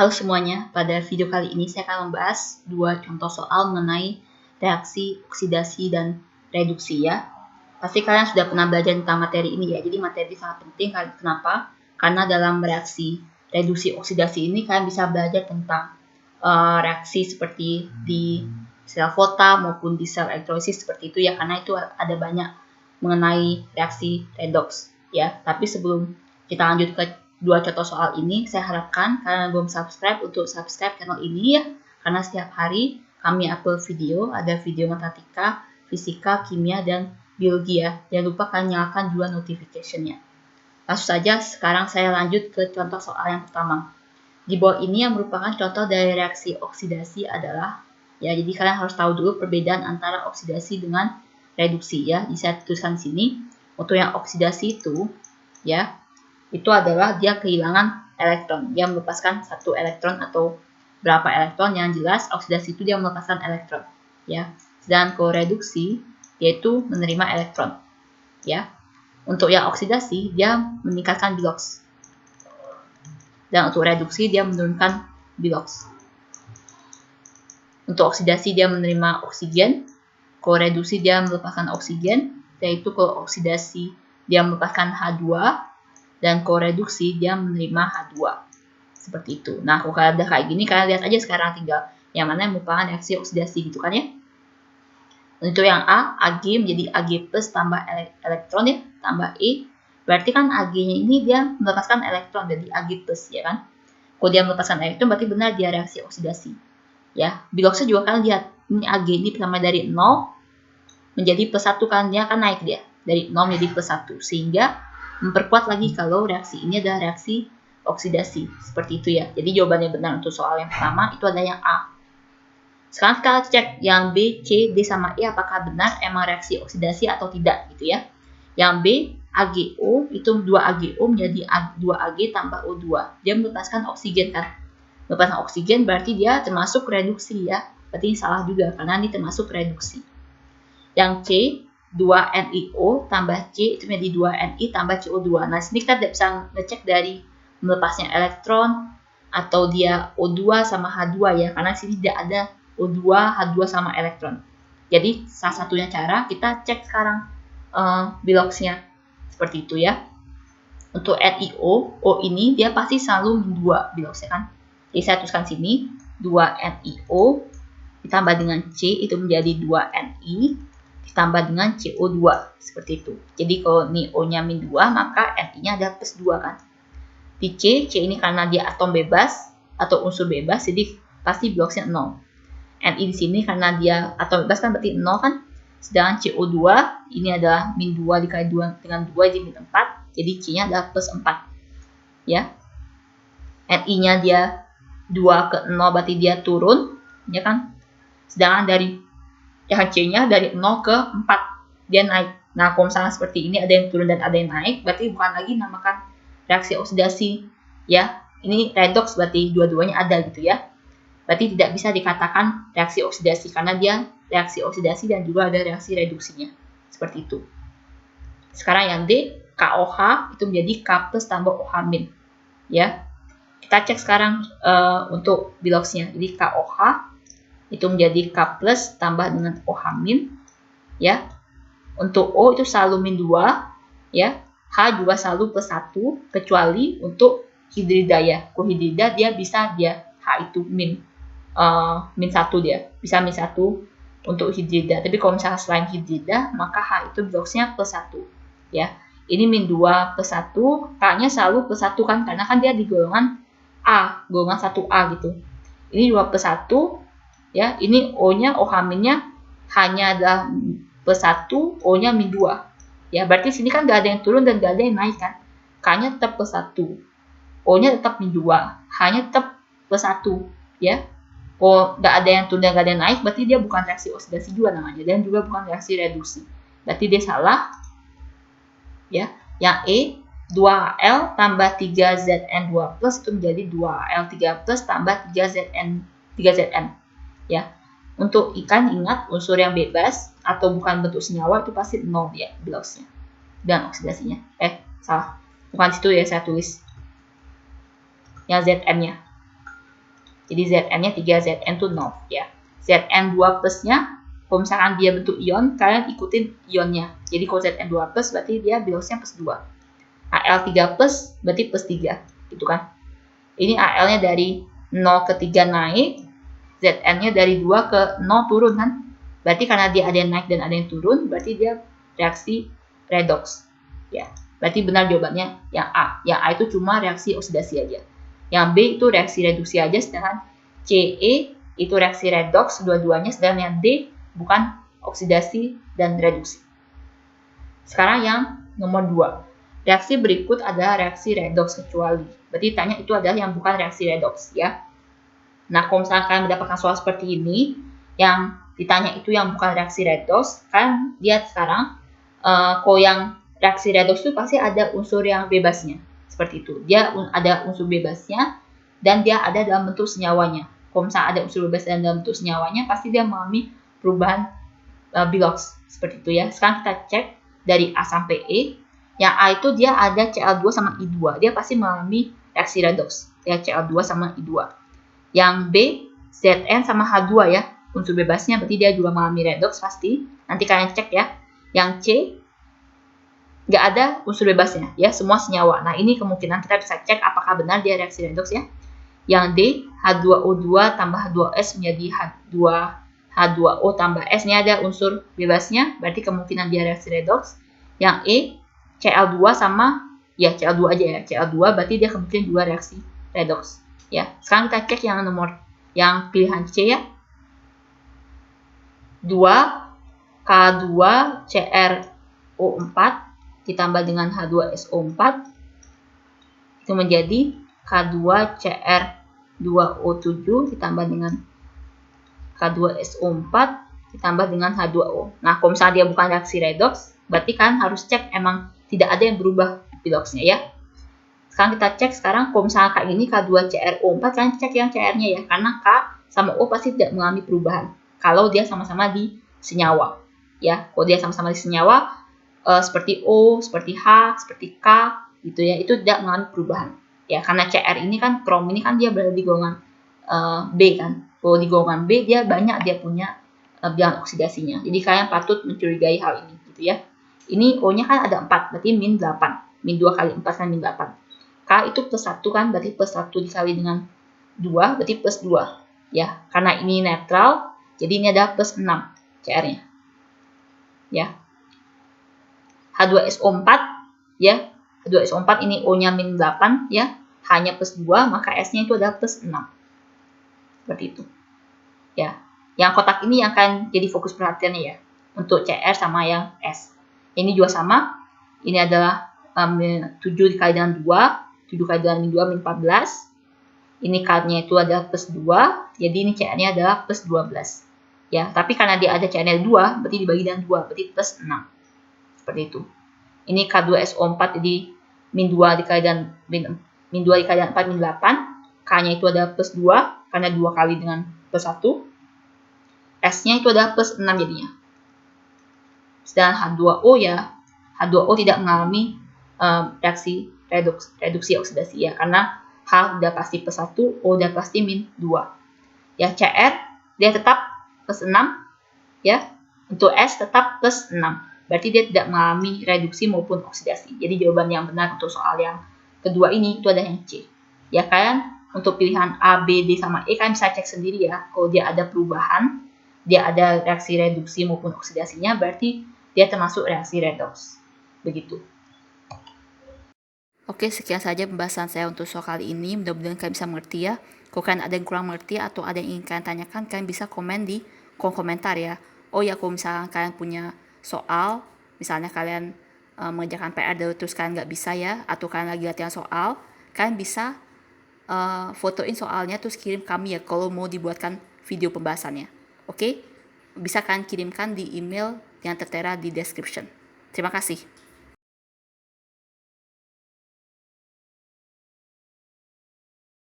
Halo semuanya, pada video kali ini saya akan membahas dua contoh soal mengenai reaksi oksidasi dan reduksi ya. Pasti kalian sudah pernah belajar tentang materi ini ya, jadi materi sangat penting. Kenapa? Karena dalam reaksi reduksi oksidasi ini kalian bisa belajar tentang reaksi seperti di sel fota maupun di sel elektrolisis seperti itu ya, karena itu ada banyak mengenai reaksi redoks ya. Tapi sebelum kita lanjut ke dua contoh soal ini, saya harapkan kalian belum subscribe untuk subscribe channel ini ya, karena setiap hari kami upload video, ada video matematika, fisika, kimia, dan biologi ya. Jangan lupa kalian nyalakan juga notification-nya. Langsung saja sekarang saya lanjut ke contoh soal yang pertama. Di bawah ini yang merupakan contoh dari reaksi oksidasi adalah, ya jadi kalian harus tahu dulu perbedaan antara oksidasi dengan reduksi ya. Jadi saya tuliskan di sini, untuk yang oksidasi itu, ya, itu adalah dia kehilangan elektron. Dia melepaskan satu elektron atau berapa elektron, yang jelas oksidasi itu dia melepaskan elektron. Ya. Sedangkan kalau reduksi, yaitu menerima elektron. Ya. Untuk yang oksidasi, dia meningkatkan bilox. Dan untuk reduksi, dia menurunkan bilox. Untuk oksidasi, dia menerima oksigen. Kalau reduksi, dia melepaskan oksigen. Yaitu kalau oksidasi, dia melepaskan H2. Dan kalau reduksi dia menerima H2. Seperti itu. Nah, kalau kalian udah kayak gini, kalian lihat aja sekarang tinggal yang mana yang merupakan reaksi oksidasi gitu kan ya. Untuk yang A, Ag menjadi Ag plus tambah elektron ya, tambah E. Berarti kan Ag-nya ini dia melepaskan elektron jadi Ag plus ya kan. Kalau dia melepaskan elektron berarti benar dia reaksi oksidasi. Ya, biloxnya juga kalian lihat. Ini Ag ini pertama dari 0 menjadi plus 1 kan, dia akan naik dia. Dari 0 menjadi plus 1. Sehingga memperkuat lagi kalau reaksi ini adalah reaksi oksidasi. Seperti itu ya. Jadi jawabannya benar untuk soal yang pertama itu ada yang A. Sekarang kita cek yang B, C, D, sama E apakah benar emang reaksi oksidasi atau tidak gitu ya. Yang B, AgO itu 2AgO menjadi 2Ag tambah O2. Dia melepaskan oksigen kan. Melepaskan oksigen berarti dia termasuk reduksi ya. Berarti salah juga karena ini termasuk reduksi. Yang C, 2NiO tambah C itu menjadi 2Ni tambah CO2. Nah, sini kita tidak bisa ngecek dari melepasnya elektron atau dia O2 sama H2 ya, karena sini tidak ada O2, H2 sama elektron. Jadi, salah satunya cara kita cek sekarang biloxnya. Seperti itu ya. Untuk NiO, O ini dia pasti selalu min 2 biloxnya kan. Jadi, saya tuliskan sini 2NiO ditambah dengan C itu menjadi 2Ni ditambah dengan CO2 seperti itu. Jadi kalau ini O-nya min 2 maka Ni-nya ada plus 2 kan. Di C ini karena dia atom bebas atau unsur bebas jadi pasti biloxnya 0. Ni di sini karena dia atom bebas kan berarti 0 kan. Sedangkan CO2 ini adalah min 2 dikali 2 dengan 2 jadi min 4. Jadi C-nya adalah plus 4. Ya. Ni-nya dia 2 ke 0 berarti dia turun, ya kan? Sedangkan dari yang C-nya dari 0 ke 4 dia naik. Nah, kalau misalnya seperti ini ada yang turun dan ada yang naik, berarti bukan lagi namakan reaksi oksidasi ya. Ini redox berarti dua-duanya ada gitu ya. Berarti tidak bisa dikatakan reaksi oksidasi karena dia reaksi oksidasi dan juga ada reaksi reduksinya. Seperti itu. Sekarang yang D, KOH itu menjadi K plus tambah OH min. Ya. Kita cek sekarang untuk biloxnya. Jadi KOH itu menjadi K plus tambah dengan OH min ya. Untuk O itu selalu min 2 ya. H juga selalu plus 1 kecuali untuk hidrida ya. Kalau hidrida dia bisa dia H itu min 1 dia. Bisa min 1 untuk hidrida. Tapi kalau misalnya selain hidrida maka H itu biloxnya plus 1 ya. Ini min 2 plus 1, K-nya selalu plus 1 kan karena kan dia di golongan A, golongan 1A gitu. Ini 2 plus 1 ya, ini O-nya, OH-nya hanya ada plus 1, O-nya min 2. Ya, berarti sini kan gak ada yang turun dan gak ada yang naik kan. K-nya tetap plus 1. O-nya tetap min 2. H-nya tetap plus 1. Ya. Kalau gak ada yang turun dan gak ada yang naik, berarti dia bukan reaksi oksidasi juga namanya. Dan juga bukan reaksi reduksi. Berarti dia salah. Ya. Yang E, 2Al tambah 3Zn2 plus itu menjadi 2Al3 plus tambah 3Zn. Ya, untuk ikan ingat unsur yang bebas atau bukan bentuk senyawa itu pasti 0 ya biloxnya dan oksidasinya. Salah, bukan situ ya saya tulis yang Zn-nya. Jadi Zn-nya 3, Zn itu 0 ya. Zn 2 plusnya, kalau misalkan dia bentuk ion, kalian ikutin ionnya. Jadi kalau Zn 2 plus berarti dia biosnya plus 2. Al 3 plus berarti plus 3 gitu kan. Ini Al-nya dari 0 ke 3 naik, Zn-nya dari 2 ke 0 turun kan. Berarti karena dia ada yang naik dan ada yang turun, berarti dia reaksi redox. Ya, berarti benar jawabannya yang A. Yang A itu cuma reaksi oksidasi aja. Yang B itu reaksi reduksi aja, sedangkan CE itu reaksi redox dua-duanya, sedangkan yang D bukan oksidasi dan reduksi. Sekarang yang nomor 2. Reaksi berikut adalah reaksi redox kecuali. Berarti tanya itu adalah yang bukan reaksi redox ya. Nah, kalau misalkan kalian mendapatkan soal seperti ini, yang ditanya itu yang bukan reaksi redox, kan lihat sekarang, kalau yang reaksi redox itu pasti ada unsur yang bebasnya. Seperti itu. Dia ada unsur bebasnya dan dia ada dalam bentuk senyawanya. Kalau misalnya ada unsur bebas dan dalam bentuk senyawanya, pasti dia mengalami perubahan bilox. Seperti itu ya. Sekarang kita cek dari A sampai E. Yang A itu dia ada Cl2 sama I2. Dia pasti mengalami reaksi redox. Ya, Cl2 sama I2. Yang B, Zn sama H2 ya. Unsur bebasnya berarti dia juga mengalami redox pasti. Nanti kalian cek ya. Yang C, nggak ada unsur bebasnya ya, semua senyawa. Nah, ini kemungkinan kita bisa cek apakah benar dia reaksi redox ya. Yang D, H2O2 tambah H2S menjadi H2O tambah S. Ini ada unsur bebasnya, berarti kemungkinan dia reaksi redox. Yang E, Cl2 sama, ya Cl2 aja ya, Cl2 berarti dia kemungkinan juga reaksi redox. Ya, sekarang kita cek yang nomor, yang pilihan C ya. 2K2CrO4 ditambah dengan H2SO4 itu menjadi K2Cr2O7 ditambah dengan K2SO4 ditambah dengan H2O. Nah, kalau misalnya dia bukan reaksi redox, berarti kan harus cek emang tidak ada yang berubah biloxnya ya. Sekarang kita cek kalau misalnya kayak ini K2CrO4, kalian cek yang Cr-nya ya, karena K sama O pasti tidak mengalami perubahan kalau dia sama-sama di senyawa ya. Kalau dia sama-sama di senyawa, seperti O, seperti H, seperti K gitu ya, itu tidak mengalami perubahan ya, karena Cr ini kan krom ini kan dia berada di golongan B kan. Kalau di golongan B dia banyak dia punya bilangan oksidasinya, jadi kalian patut mencurigai hal ini gitu ya. Ini O nya kan ada 4, berarti min 8, min 2 kali 4 kan min 8. K itu plus 1 kan, berarti plus 1 dikali dengan 2 berarti plus 2 ya, karena ini netral jadi ini ada plus 6 Cr nya ya. H2SO4 ya, H2SO4 ini O-nya min 8 ya, H-nya plus 2, maka S-nya itu adalah plus 6. Seperti itu. Ya. Yang kotak ini yang akan jadi fokus perhatiannya ya, untuk Cr sama yang S. Ini juga sama, ini adalah 7 dikali dengan 2, 7 kali dengan min 2, min 14. Ini K-nya itu adalah plus 2, jadi ini Cr-nya adalah plus 12. Ya, tapi karena dia ada Cr-nya 2, berarti dibagi dengan 2, berarti plus 6. Seperti itu. Ini K2SO4 jadi min 2 dikali dengan min 2 dikali dengan 4 min 8. K-nya itu adalah plus 2 karena 2 kali dengan plus 1. S-nya itu adalah plus 6 jadinya. Sedangkan H2O ya, H2O tidak mengalami reaksi reduksi oksidasi ya, karena H udah pasti plus 1, O udah pasti min 2. Ya, Cr dia tetap plus 6 ya. Untuk S tetap plus 6. Berarti dia tidak mengalami reduksi maupun oksidasi. Jadi jawaban yang benar untuk soal yang kedua ini itu adalah yang C. Ya, kalian untuk pilihan A, B, D, sama E kalian bisa cek sendiri ya. Kalau dia ada perubahan, dia ada reaksi reduksi maupun oksidasinya, berarti dia termasuk reaksi redox. Begitu. Oke, sekian saja pembahasan saya untuk soal kali ini. Mudah-mudahan kalian bisa mengerti ya. Kalau kalian ada yang kurang mengerti atau ada yang ingin kalian tanyakan, kalian bisa komen di kolom komentar ya. Oh ya, kalau misalkan kalian punya soal, misalnya kalian mengerjakan PR terus kalian nggak bisa ya, atau kalian lagi latihan soal, kalian bisa fotoin soalnya terus kirim kami ya kalau mau dibuatkan video pembahasannya. Oke? Bisa kalian kirimkan di email yang tertera di description. Terima kasih.